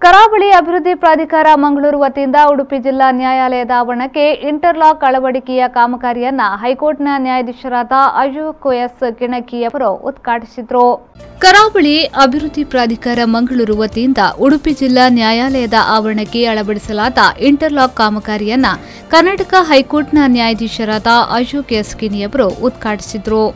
ಕರಾವಳಿ ಅಭಿವೃದ್ಧಿ ಪ್ರಾಧಿಕಾರ ಮಂಗಳೂರು ವತಿಯಿಂದ ಉಡುಪಿ ಜಿಲ್ಲಾ ನ್ಯಾಯಾಲಯದ ಆವರಣಕ್ಕೆ ಇಂಟರ್ಲಾಕ್ ಅಳವಡಿಕೆಯ ಕಾಮಗಾರಿಯನ್ನು ಹೈಕೋರ್ಟ್ನ ನ್ಯಾಯಾಧೀಶರಾದ ಅಶೋಕ್ ಎಸ್ ಗಿಣಕಿ ಅವರು ಉದ್ಘಾಟಿಸಿದರು. ಕರಾವಳಿ ಅಭಿವೃದ್ಧಿ ಪ್ರಾಧಿಕಾರ ಮಂಗಳೂರು ವತಿಯಿಂದ ಉಡುಪಿ ಜಿಲ್ಲಾ ನ್ಯಾಯಾಲಯದ ಆವರಣಕ್ಕೆ ಅಳವಡಿಸಲಾದ ಇಂಟರ್ಲಾಕ್ ಕಾಮಗಾರಿಯನ್ನು ಕರ್ನಾಟಕ ಹೈಕೋರ್ಟ್ನ ನ್ಯಾಯಾಧೀಶರಾದ ಅಶೋಕ್ ಎಸ್ ಗಿಣಿ ಅವರು ಉದ್ಘಾಟಿಸಿದರು.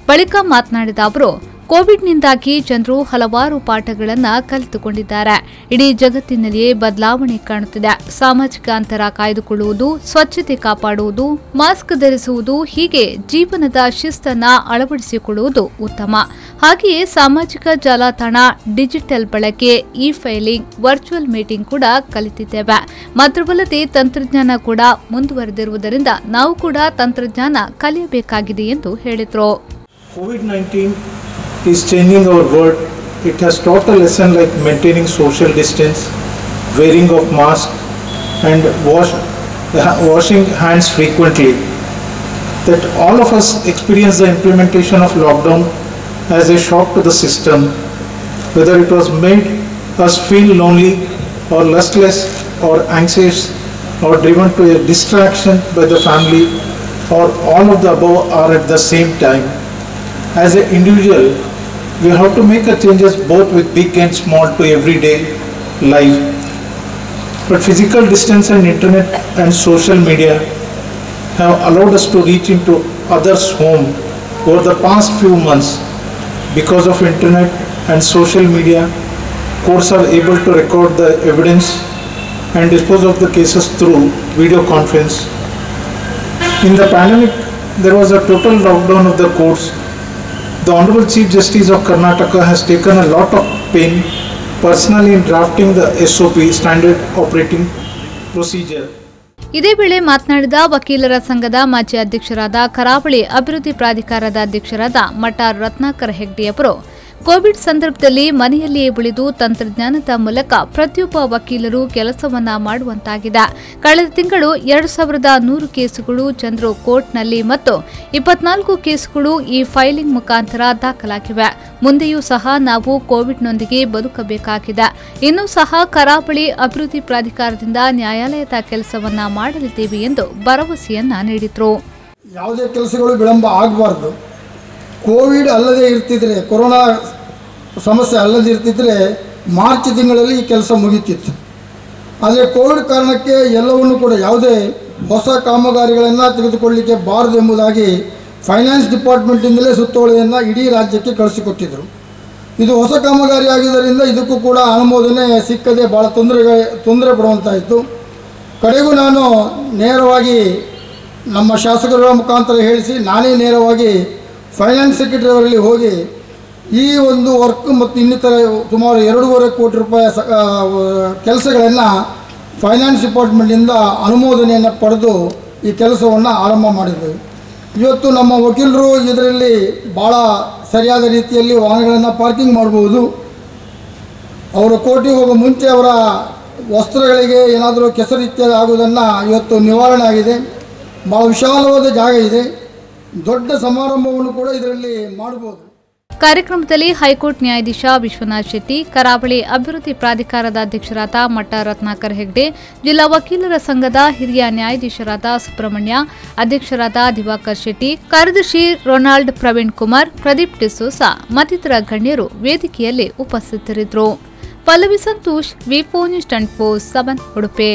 ಬಳಿಕ ಮಾತನಾಡಿದ ಅವರು, ಕೋವಿಡ್ನಿಂದಾಗಿ ಜನರು ಹಲವಾರು ಪಾಠಗಳನ್ನು ಕಲಿತುಕೊಂಡಿದ್ದಾರೆ. ಇಡೀ ಜಗತ್ತಿನಲ್ಲಿಯೇ ಬದಲಾವಣೆ ಕಾಣುತ್ತಿದೆ. ಸಾಮಾಜಿಕ ಅಂತರ ಕಾಯ್ದುಕೊಳ್ಳುವುದು, ಸ್ವಚ್ಛತೆ ಕಾಪಾಡುವುದು, ಮಾಸ್ಕ್ ಧರಿಸುವುದು ಹೀಗೆ ಜೀವನದ ಶಿಸ್ತನ್ನು ಅಳವಡಿಸಿಕೊಳ್ಳುವುದು ಉತ್ತಮ. ಹಾಗೆಯೇ ಸಾಮಾಜಿಕ ಜಾಲತಾಣ, ಡಿಜಿಟಲ್ ಬಳಕೆ, ಇ ಫೈಲಿಂಗ್, ವರ್ಚುವಲ್ ಮೀಟಿಂಗ್ ಕೂಡ ಕಲಿತಿದ್ದೇವೆ. ಮಾತ್ರವಲ್ಲದೆ ತಂತ್ರಜ್ಞಾನ ಕೂಡ ಮುಂದುವರೆದಿರುವುದರಿಂದ ನಾವು ಕೂಡ ತಂತ್ರಜ್ಞಾನ ಕಲಿಯಬೇಕಾಗಿದೆ ಎಂದು ಹೇಳಿದರು. COVID-19 is changing our world. It has taught a lesson like maintaining social distance, wearing of mask and washing hands frequently. That all of us experience the implementation of lockdown as a shock to the system, whether it was made us feel lonely or listless or anxious or driven to a distraction by the family, or all of the above are at the same time. As an individual, we have to make a changes both with big and small to everyday life. But physical distance and internet and social media have allowed us to reach into others' home over the past few months. Because of internet and social media, courts are able to record the evidence and dispose of the cases through video conference. In the pandemic, there was a total lockdown of the courts. The Honorable Chief Justice of Karnataka has taken a lot of pain personally in drafting the SOP, Standard Operating Procedure. ಇದೇ ವೇಳೆ ಮಾತನಾಡಿದ ವಕೀಲರ ಸಂಘದ ಮಾಜಿ ಅಧ್ಯಕ್ಷರಾದ ಕರಾವಳಿ ಅಭಿವೃದ್ಧಿ ಪ್ರಾಧಿಕಾರದ ಅಧ್ಯಕ್ಷರಾದ ಮಠಾರ್ ರತ್ನಾಕರ ಹೆಗ್ಡೆ ಅವರು, ಕೋವಿಡ್ ಸಂದರ್ಭದಲ್ಲಿ ಮನೆಯಲ್ಲಿಯೇ ಉಳಿದು ತಂತ್ರಜ್ಞಾನದ ಮೂಲಕ ಪ್ರತಿಯೊಬ್ಬ ವಕೀಲರು ಕೆಲಸವನ್ನ ಮಾಡುವಂತಾಗಿದೆ. ಕಳೆದ ತಿಂಗಳು 2100 ಕೇಸುಗಳು ಜನರು ಕೋರ್ಟ್ನಲ್ಲಿ ಮತ್ತು 24 ಕೇಸುಗಳು ಈ ಫೈಲಿಂಗ್ ಮುಖಾಂತರ ದಾಖಲಾಗಿವೆ. ಮುಂದೆಯೂ ಸಹ ನಾವು ಕೋವಿಡ್ನೊಂದಿಗೆ ಬದುಕಬೇಕಾಗಿದೆ. ಇನ್ನೂ ಸಹ ಕರಾವಳಿ ಅಭಿವೃದ್ಧಿ ಪ್ರಾಧಿಕಾರದಿಂದ ನ್ಯಾಯಾಲಯದ ಕೆಲಸವನ್ನ ಮಾಡಲಿದ್ದೇವೆ ಎಂದು ಭರವಸೆಯನ್ನ ನೀಡಿದರು. ಯಾವುದೇ ಕೆಲಸಗಳು ವಿಳಂಬ ಆಗಬಾರದು. ಕೋವಿಡ್ ಅಲ್ಲದೆ ಇರ್ತಿದ್ರೆ, ಕೊರೋನಾ ಸಮಸ್ಯೆ ಅಲ್ಲದೆ ಇರ್ತಿದ್ರೆ ಮಾರ್ಚ್ ತಿಂಗಳಲ್ಲಿ ಈ ಕೆಲಸ ಮುಗಿತಿತ್ತು. ಆದರೆ ಕೋವಿಡ್ ಕಾರಣಕ್ಕೆ ಎಲ್ಲವನ್ನೂ ಕೂಡ ಯಾವುದೇ ಹೊಸ ಕಾಮಗಾರಿಗಳನ್ನು ತೆಗೆದುಕೊಳ್ಳಲಿಕ್ಕೆ ಬಾರದು ಎಂಬುದಾಗಿ ಫೈನಾನ್ಸ್ ಡಿಪಾರ್ಟ್ಮೆಂಟಿಂದಲೇ ಸುತ್ತೋಲೆಯನ್ನು ಇಡೀ ರಾಜ್ಯಕ್ಕೆ ಕಳಿಸಿಕೊಟ್ಟಿದ್ದರು. ಇದು ಹೊಸ ಕಾಮಗಾರಿ ಆಗಿದ್ದರಿಂದ ಇದಕ್ಕೂ ಕೂಡ ಅನುಮೋದನೆ ಸಿಕ್ಕದೆ ಭಾಳ ತೊಂದರೆ ಪಡುವಂತಾಯಿತು. ಕಡೆಗೂ ನಾನು ನೇರವಾಗಿ ನಮ್ಮ ಶಾಸಕರ ಮುಖಾಂತರ ಹೇಳಿಸಿ ನಾನೇ ನೇರವಾಗಿ ಫೈನಾನ್ಸ್ ಸೆಕ್ರೆಟರಿ ಅವರಲ್ಲಿ ಹೋಗಿ ಈ ಒಂದು ವರ್ಕ್ ಮತ್ತು ಇನ್ನಿತರ ಸುಮಾರು 2.5 ಕೋಟಿ ರೂಪಾಯಿ ಕೆಲಸಗಳನ್ನು ಫೈನಾನ್ಸ್ ಡಿಪಾರ್ಟ್ಮೆಂಟಿಂದ ಅನುಮೋದನೆಯನ್ನು ಪಡೆದು ಈ ಕೆಲಸವನ್ನು ಆರಂಭ ಮಾಡಿದ್ದೇವೆ. ಇವತ್ತು ನಮ್ಮ ವಕೀಲರು ಇದರಲ್ಲಿ ಭಾಳ ಸರಿಯಾದ ರೀತಿಯಲ್ಲಿ ವಾಹನಗಳನ್ನು ಪಾರ್ಕಿಂಗ್ ಮಾಡಬಹುದು. ಅವರ ಕೋರ್ಟಿಗೆ ಹೋಗೋ ಮುಂಚೆ ಅವರ ವಸ್ತ್ರಗಳಿಗೆ ಏನಾದರೂ ಕೆಸರು ಇತ್ಯಾದಿ ಆಗುವುದನ್ನು ಇವತ್ತು ನಿವಾರಣೆ ಆಗಿದೆ. ಭಾಳ ವಿಶಾಲವಾದ ಜಾಗ ಇದೆ. ದೊಡ್ಡ ಸಮಾರಂಭವನ್ನು ಕೂಡ ಇದರಲ್ಲಿ ಮಾಡಬಹುದು. ಕಾರ್ಯಕ್ರಮದಲ್ಲಿ ಹೈಕೋರ್ಟ್ ನ್ಯಾಯಾಧೀಶ ವಿಶ್ವನಾಥ್ ಶೆಟ್ಟಿ, ಕರಾವಳಿ ಅಭಿವೃದ್ಧಿ ಪ್ರಾಧಿಕಾರದ ಅಧ್ಯಕ್ಷರಾದ ಮಠಾರ್ ರತ್ನಾಕರ ಹೆಗ್ಡೆ, ಜಿಲ್ಲಾ ವಕೀಲರ ಸಂಘದ ಹಿರಿಯ ನ್ಯಾಯಾಧೀಶರಾದ ಸುಬ್ರಹ್ಮಣ್ಯ, ಅಧ್ಯಕ್ಷರಾದ ದಿವಾಕರ್ ಶೆಟ್ಟಿ, ಕಾರ್ಯದರ್ಶಿ ರೊನಾಲ್ಡ್ ಪ್ರವೀಣ್ ಕುಮಾರ್, ಪ್ರದೀಪ್ ಡಿಸೋಸಾ ಮತ್ತಿತರ ಗಣ್ಯರು ವೇದಿಕೆಯಲ್ಲಿ ಉಪಸ್ಥಿತರಿದ್ದರು. ಪಲ್ಲವಿ ಸಂತೋಷ್, ವಿ4 ನ್ಯೂಸ್ 24/7 ಉಡುಪಿ.